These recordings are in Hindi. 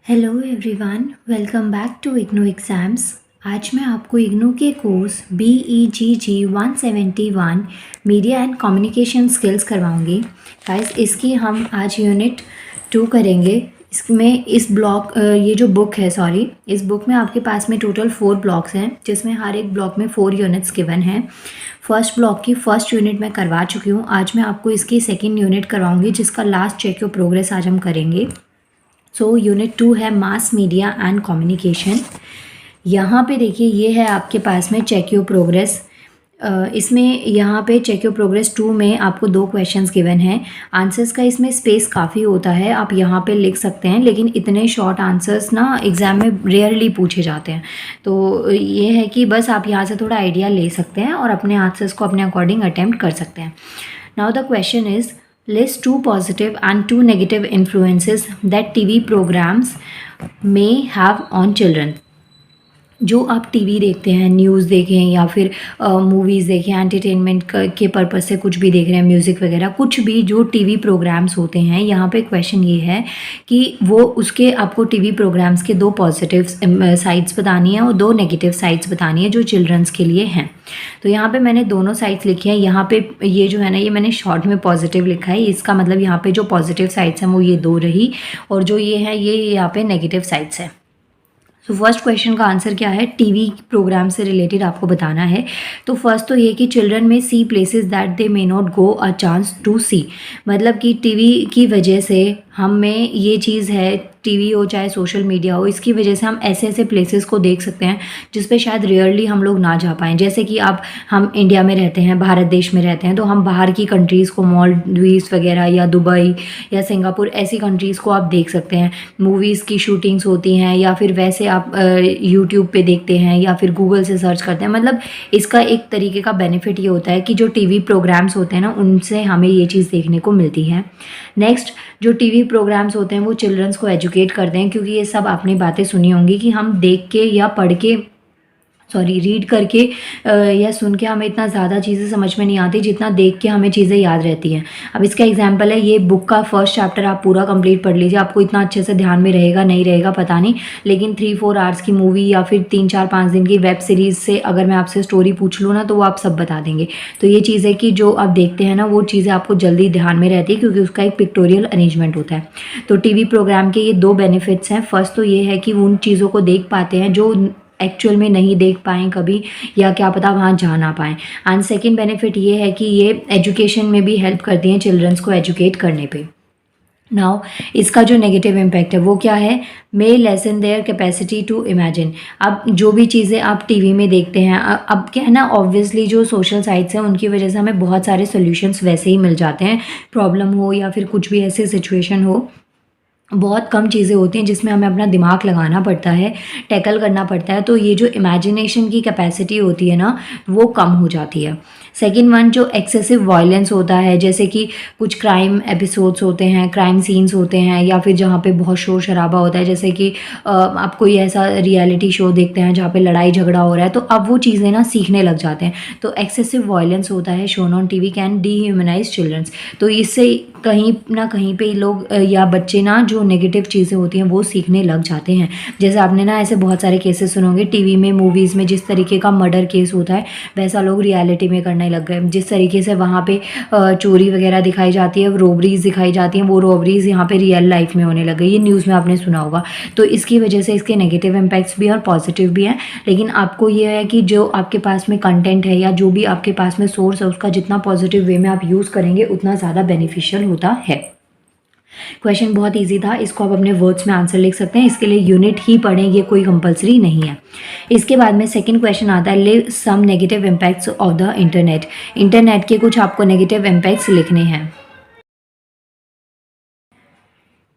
Hello everyone, welcome back to IGNOU exams. आज मैं आपको इग्नू के course BEGG 171 media and communication skills करवाऊंगी। गाइस, इसकी हम आज यूनिट 2 करेंगे। इसमें ये जो बुक है, इस बुक में आपके पास में टोटल 4 ब्लॉक्स हैं, जिसमें हर एक ब्लॉक में 4 यूनिट्स गिवन हैं। फर्स्ट ब्लॉक की फर्स्ट यूनिट मैं करवा चुकी हूँ। आज मैं आपको इसकी सेकेंड यूनिट करवाऊंगी, जिसका लास्ट चेक योर प्रोग्रेस आज हम करेंगे। सो यूनिट 2 है मास मीडिया एंड कम्युनिकेशन। यहाँ पे देखिए, ये है आपके पास में चेक योर प्रोग्रेस। इसमें यहाँ पे चेक योर प्रोग्रेस 2 में आपको 2 क्वेश्चंस गिवन हैं। आंसर्स का इसमें स्पेस काफ़ी होता है, आप यहाँ पे लिख सकते हैं, लेकिन इतने शॉर्ट आंसर्स ना एग्ज़ाम में रेयरली पूछे जाते हैं। तो ये है कि बस आप यहाँ से थोड़ा आइडिया ले सकते हैं और अपने आंसर्स को अपने अकॉर्डिंग अटैम्प्ट कर सकते हैं। Now the question is, list 2 positive and 2 negative influences that TV programs may have on children। जो आप टीवी देखते हैं, न्यूज़ देखें या फिर मूवीज़ देखें, एंटरटेनमेंट के पर्पज़ से कुछ भी देख रहे हैं, म्यूज़िक वगैरह, कुछ भी जो टीवी प्रोग्राम्स होते हैं, यहाँ पे क्वेश्चन ये है कि वो उसके आपको टीवी प्रोग्राम्स के 2 पॉजिटिव साइड्स बतानी है और 2 नेगेटिव साइड्स बतानी है जो चिल्ड्रंस के लिए हैं। तो यहाँ पे मैंने दोनों साइड्स लिखी हैं। यहाँ पे ये जो है ना, ये मैंने शॉर्ट में पॉजिटिव लिखा है। इसका मतलब यहाँ पे जो पॉजिटिव साइड्स हैं वो ये 2 रही, और जो ये है ये यहाँ पे नेगेटिव साइड्स है। तो फर्स्ट क्वेश्चन का आंसर क्या है, टीवी प्रोग्राम से रिलेटेड आपको बताना है। तो फर्स्ट तो ये कि चिल्ड्रन में see places that they may not go a chance to see. मतलब कि टीवी की वजह से हम में ये चीज़ है, टीवी हो चाहे सोशल मीडिया हो, इसकी वजह से हम ऐसे ऐसे प्लेसेस को देख सकते हैं जिस पे शायद रेयरली हम लोग ना जा पाएँ। जैसे कि हम इंडिया में रहते हैं, भारत देश में रहते हैं, तो हम बाहर की कंट्रीज़ को, मालदीव्स वगैरह या दुबई या सिंगापुर, ऐसी कंट्रीज़ को आप देख सकते हैं। मूवीज़ की शूटिंग्स होती हैं या फिर वैसे आप यूट्यूब पे देखते हैं या फिर गूगल से सर्च करते हैं। मतलब इसका एक तरीके का बेनिफिट ये होता है कि जो टीवी प्रोग्राम्स होते हैं ना, उनसे हमें ये चीज़ देखने को मिलती है। नेक्स्ट, जो टीवी प्रोग्राम्स होते हैं वो चिल्ड्रंस को एजुकेट करते हैं, क्योंकि ये सब आपने बातें सुनी होंगी कि हम देख के या पढ़ के, रीड करके या सुन के हमें इतना ज़्यादा चीज़ें समझ में नहीं आती जितना देख के हमें चीज़ें याद रहती हैं। अब इसका एग्जांपल है, ये बुक का फर्स्ट चैप्टर आप पूरा कंप्लीट पढ़ लीजिए, आपको इतना अच्छे से ध्यान में रहेगा नहीं रहेगा पता नहीं, लेकिन 3-4 आवर्स की मूवी या फिर 3-4-5 दिन की वेब सीरीज़ से अगर मैं आपसे स्टोरी पूछ लूँ ना, तो वो आप सब बता देंगे। तो ये चीज़ है कि जो आप देखते हैं ना, वो चीज़ें आपको जल्दी ध्यान में रहती है, क्योंकि उसका एक पिक्टोरियल अरेंजमेंट होता है। तो टीवी प्रोग्राम के ये 2 बेनिफिट्स हैं। फर्स्ट तो ये है कि वो उन चीज़ों को देख पाते हैं जो एक्चुअल में नहीं देख पाएँ कभी, या क्या पता वहाँ जा ना पाएँ। एंड सेकेंड बेनिफिट ये है कि ये एजुकेशन में भी हेल्प करती हैं चिल्ड्रंस को एजुकेट करने पे। नाउ इसका जो नेगेटिव इम्पैक्ट है वो क्या है, may lessen their capacity to imagine. अब जो भी चीज़ें आप टीवी में देखते हैं, अब क्या है ना, ऑब्वियसली जो सोशल साइट्स हैं उनकी वजह से हमें बहुत सारे सॉल्यूशंस वैसे ही मिल जाते हैं। प्रॉब्लम हो या फिर कुछ भी ऐसी सिचुएशन हो, बहुत कम चीज़ें होती हैं जिसमें हमें अपना दिमाग लगाना पड़ता है, टैकल करना पड़ता है। तो ये जो इमेजिनेशन की कैपेसिटी होती है ना, वो कम हो जाती है। सेकंड वन, जो एक्सेसिव वायलेंस होता है, जैसे कि कुछ क्राइम एपिसोड्स होते हैं, क्राइम सीन्स होते हैं, या फिर जहाँ पे बहुत शोर शराबा होता है, जैसे कि आप कोई ऐसा रियलिटी शो देखते हैं जहाँ पे लड़ाई झगड़ा हो रहा है, तो अब वो चीज़ें ना सीखने लग जाते हैं। तो एक्सेसिव वायलेंस होता है shown on TV can dehumanise childrens. तो इससे कहीं ना कहीं पे लोग या बच्चे ना, जो नेगेटिव चीज़ें होती हैं वो सीखने लग जाते हैं। जैसे आपने ना ऐसे बहुत सारे केसेस सुने होंगे टीवी में, मूवीज़ में, जिस तरीके का मर्डर केस होता है वैसा लोग रियलिटी में करने लग गए। जिस तरीके से वहाँ पे चोरी वगैरह दिखाई जाती है, रॉबरीज दिखाई जाती हैं, वो रॉबरीज यहाँ पे रियल लाइफ में होने लग गई। ये न्यूज़ में आपने सुना होगा। तो इसकी वजह से इसके नेगेटिव इम्पैक्ट्स भी और पॉजिटिव भी हैं। लेकिन आपको ये है कि जो आपके पास में कंटेंट है या जो भी आपके पास में सोर्स है, उसका जितना पॉजिटिव वे में आप यूज़ करेंगे उतना ज़्यादा बेनिफिशियल होता है। क्वेश्चन बहुत इजी था, इसको आप अपने वर्ड्स में आंसर लिख सकते हैं। इसके लिए यूनिट ही पढ़ें, ये कोई कंपलसरी नहीं है। इसके बाद में सेकंड क्वेश्चन आता है, live some negative impacts of the internet. Internet के कुछ आपको नेगेटिव इम्पैक्ट्स लिखने हैं।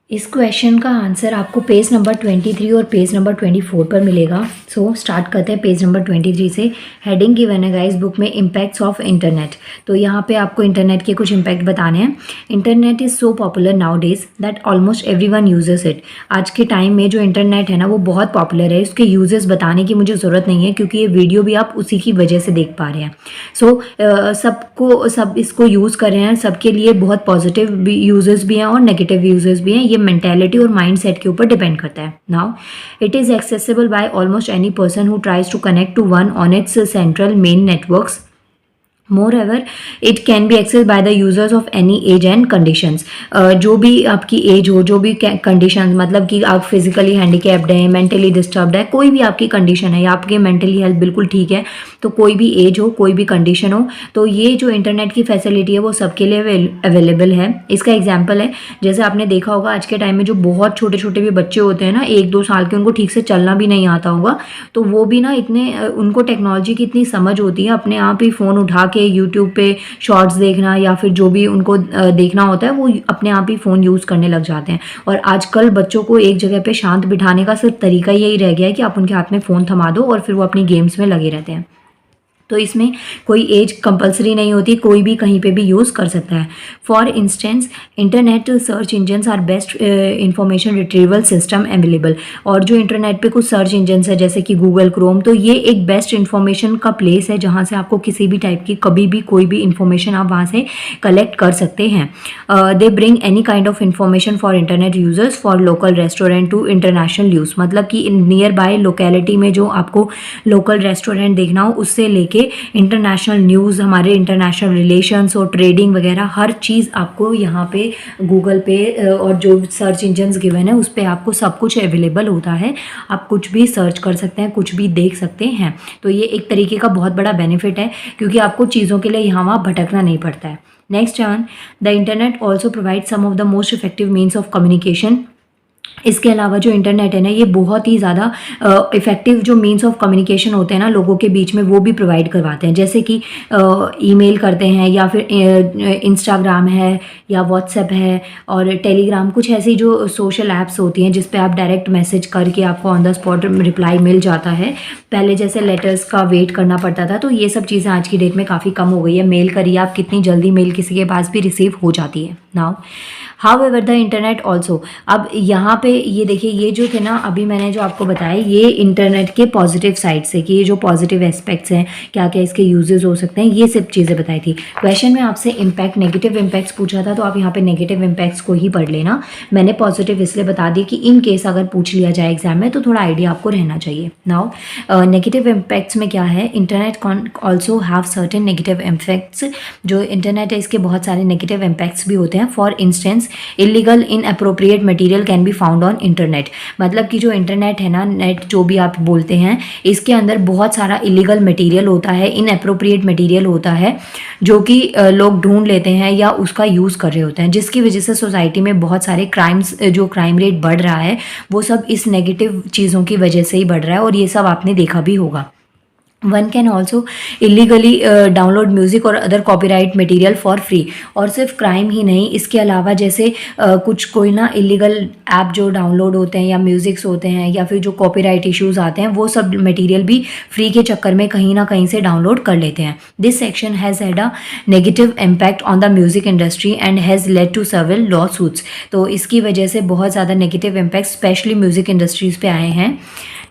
इस क्वेश्चन का आंसर आपको पेज नंबर 23 और पेज नंबर 24 पर मिलेगा। सो स्टार्ट करते हैं पेज नंबर 23 से। हेडिंग गिवन है गाइस बुक में, इम्पैक्ट्स ऑफ इंटरनेट। तो यहाँ पे आपको इंटरनेट के कुछ इम्पैक्ट बताने हैं। Internet is so popular now days that almost everyone uses it. आज के टाइम में जो इंटरनेट है ना, वो बहुत पॉपुलर है। उसके यूजेस बताने की मुझे ज़रूरत नहीं है, क्योंकि ये वीडियो भी आप उसी की वजह से देख पा रहे हैं। सब इसको यूज़ कर रहे हैं, सबके लिए बहुत पॉजिटिव यूजेस भी हैं और नेगेटिव यूजेस भी हैं। ये ये मेंटेलिटी और माइंड सेट के ऊपर डिपेंड करता है। Now it is accessible by almost any person who tries to connect to one on its central main networks. Moreover, it can be accessed by the users of any age and conditions. जो भी आपकी एज हो, जो भी कंडीशन, मतलब कि आप फिजिकली हैंडीकैप्ड हैं, मेंटली डिस्टर्ब्ड है, कोई भी आपकी कंडीशन है या आपकी मेंटली हेल्थ बिल्कुल ठीक है, तो कोई भी एज हो, कोई भी कंडीशन हो, तो ये जो इंटरनेट की फैसिलिटी है वो सबके लिए अवेलेबल है। इसका एग्जाम्पल है, जैसे आपने देखा होगा आज के टाइम में जो बहुत छोटे छोटे भी बच्चे होते हैं ना, 1-2 साल के, उनको ठीक से चलना भी नहीं आता होगा, तो वो भी ना इतने उनको टेक्नोलॉजी की इतनी समझ होती है, अपने आप ही फ़ोन उठा के यूट्यूब पे शॉर्ट्स देखना या फिर जो भी उनको देखना होता है वो अपने आप ही फ़ोन यूज़ करने लग जाते हैं। और आजकल बच्चों को एक जगह पे शांत बिठाने का सिर्फ तरीका यही रह गया है कि आप उनके हाथ में फ़ोन थमा दो और फिर वो अपनी गेम्स में लगे रहते हैं। तो इसमें कोई एज कंपलसरी नहीं होती, कोई भी कहीं पे भी यूज़ कर सकता है। For instance internet search engines are best information retrieval system available. और जो इंटरनेट पे कुछ सर्च इंजन्स है जैसे कि गूगल क्रोम, तो ये एक बेस्ट इन्फॉर्मेशन का प्लेस है जहाँ से आपको किसी भी टाइप की कभी भी कोई भी इन्फॉर्मेशन आप वहाँ से कलेक्ट कर सकते हैं। They bring any kind of information for internet users for local restaurant to international use. मतलब कि नियर बाय लोकेलिटी में जो आपको लोकल रेस्टोरेंट देखना हो उससे लेके इंटरनेशनल न्यूज़, हमारे इंटरनेशनल रिलेशंस और ट्रेडिंग वगैरह हर चीज़ आपको यहाँ पे गूगल पे और जो सर्च इंजन्स गिवन है उस पर आपको सब कुछ अवेलेबल होता है। आप कुछ भी सर्च कर सकते हैं, कुछ भी देख सकते हैं। तो ये एक तरीके का बहुत बड़ा बेनिफिट है क्योंकि आपको चीज़ों के लिए यहाँ वहाँ भटकना नहीं पड़ता है। Next one, the internet also provide some of the most effective means of communication. इसके अलावा जो इंटरनेट है ना, ये बहुत ही ज़्यादा इफ़ेक्टिव जो मीन्स ऑफ कम्युनिकेशन होते हैं ना लोगों के बीच में, वो भी प्रोवाइड करवाते हैं। जैसे कि ईमेल करते हैं या फिर इंस्टाग्राम है या व्हाट्सएप है और टेलीग्राम, कुछ ऐसी जो सोशल ऐप्स होती हैं जिस पे आप डायरेक्ट मैसेज करके आपको ऑन द स्पॉट रिप्लाई मिल जाता है। पहले जैसे लेटर्स का वेट करना पड़ता था, तो ये सब चीज़ें आज की डेट में काफ़ी कम हो गई है। मेल करिए आप, कितनी जल्दी मेल किसी के पास भी रिसीव हो जाती है। Now however the internet also, अब यहाँ पे ये देखिए, ये जो थे ना अभी मैंने जो आपको बताया, ये इंटरनेट के पॉजिटिव साइड से कि ये जो पॉजिटिव एस्पेक्ट्स हैं, क्या क्या इसके यूजेस हो सकते हैं, ये सब चीज़ें बताई थी। क्वेश्चन में आपसे इम्पैक्ट, नेगेटिव इम्पैक्ट्स पूछा था, तो आप यहाँ पे नेगेटिव इम्पैक्ट्स को ही पढ़ लेना। मैंने पॉजिटिव इसलिए बता दी कि इन केस अगर पूछ लिया जाए एग्जाम में तो थोड़ा आइडिया आपको रहना चाहिए। नाउ नेगेटिव इम्पैक्ट्स में क्या है, internet also have certain negative impacts. जो इंटरनेट है इसके बहुत सारे नेगेटिव इम्पैक्ट्स भी होते हैं। For instance illegal inappropriate material can be found on internet. मतलब कि जो इंटरनेट है ना, नेट जो भी आप बोलते हैं, इसके अंदर बहुत सारा इलीगल मटेरियल होता है, इनअप्रोप्रिएट मटेरियल होता है जो कि लोग ढूंढ लेते हैं या उसका यूज़ कर रहे होते हैं, जिसकी वजह से सोसाइटी में बहुत सारे क्राइम्स, जो क्राइम रेट बढ़ रहा है वो सब इस नेगेटिव चीज़ों की वजह से ही बढ़ रहा है। और ये सब आपने देखा भी होगा। One can also illegally download music और other copyright material for free. और सिर्फ क्राइम ही नहीं, इसके अलावा जैसे कुछ कोई ना इलीगल ऐप जो डाउनलोड होते हैं या म्यूज़िक्स होते हैं या फिर जो कॉपीराइट इश्यूज आते हैं, वो सब मटेरियल भी फ्री के चक्कर में कहीं ना कहीं से डाउनलोड कर लेते हैं। This section has had a negative impact on the music industry and has led to several lawsuits. तो इसकी वजह से बहुत ज़्यादा negative impact specially music industries पे आए हैं।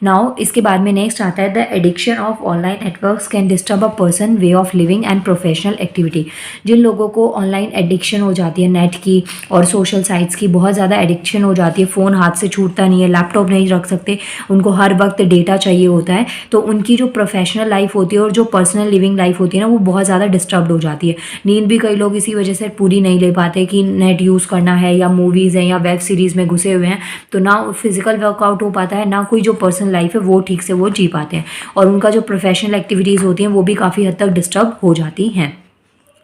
नाउ इसके बाद में नेक्स्ट आता है, the addiction of online networks can disturb a person way of living and professional activity. जिन लोगों को ऑनलाइन एडिक्शन हो जाती है नेट की और सोशल साइट्स की, बहुत ज़्यादा एडिक्शन हो जाती है, फ़ोन हाथ से छूटता नहीं है, लैपटॉप नहीं रख सकते, उनको हर वक्त डेटा चाहिए होता है, तो उनकी जो प्रोफेशनल लाइफ होती है और जो पर्सनल लिविंग लाइफ होती है ना, वो बहुत ज़्यादा डिस्टर्ब हो जाती है। नींद भी कई लोग इसी वजह से पूरी नहीं ले पाते कि नेट यूज़ करना है या मूवीज़ हैं या वेब सीरीज़ में घुसे हुए हैं, तो ना फिजिकल वर्कआउट हो पाता है, ना कोई जो पर्सनल लाइफ है वो ठीक से वो जी पाते हैं, और उनका जो प्रोफेशनल एक्टिविटीज़ होती हैं वो भी काफ़ी हद तक डिस्टर्ब हो जाती हैं।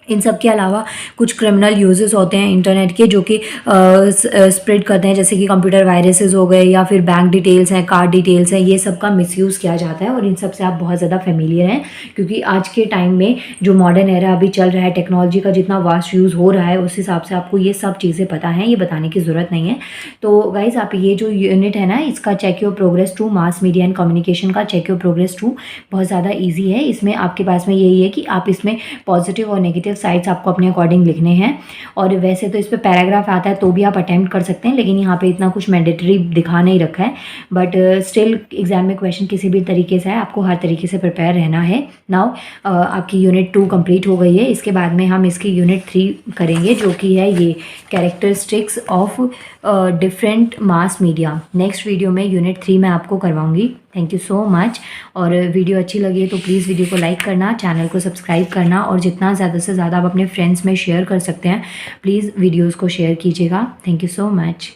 इन सब के अलावा कुछ क्रिमिनल यूजेस होते हैं इंटरनेट के जो कि स्प्रेड करते हैं, जैसे कि कंप्यूटर वायरसेस हो गए या फिर बैंक डिटेल्स हैं, कार्ड डिटेल्स हैं, ये सब का मिसयूज़ किया जाता है। और इन सब से आप बहुत ज़्यादा फेमिलियर हैं क्योंकि आज के टाइम में जो मॉडर्न एरा अभी चल रहा है, टेक्नोलॉजी का जितना वास्ट यूज़ हो रहा है उस हिसाब से आपको ये सब चीज़ें पता हैं, ये बताने की ज़रूरत नहीं है। तो गाइज़ आप ये जो यूनिट है ना, इसका check your progress to mass media and communication का चेक योर प्रोग्रेस टू बहुत ज़्यादा ईजी है। इसमें आपके पास में यही है कि आप इसमें पॉजिटिव और नेगेटिव नेगेटिव साइड्स आपको अपने अकॉर्डिंग लिखने हैं। और वैसे तो इस पे पैराग्राफ आता है तो भी आप अटेम्प्ट कर सकते हैं, लेकिन यहाँ पे इतना कुछ मैंडेटरी दिखा नहीं रखा है, बट स्टिल एग्जाम में क्वेश्चन किसी भी तरीके से है, आपको हर तरीके से प्रिपेयर रहना है। नाउ आपकी यूनिट 2 कंप्लीट हो गई है। इसके बाद में हम इसकी यूनिट 3 करेंगे, जो कि है ये characteristics of different mass media. Next video में यूनिट 3 मैं आपको करवाऊंगी। Thank you so much. और वीडियो अच्छी लगी है तो प्लीज़ वीडियो को लाइक करना, चैनल को सब्सक्राइब करना, और जितना ज़्यादा से ज़्यादा आप अपने फ्रेंड्स में शेयर कर सकते हैं प्लीज़ वीडियोज़ को शेयर कीजिएगा। Thank you so much.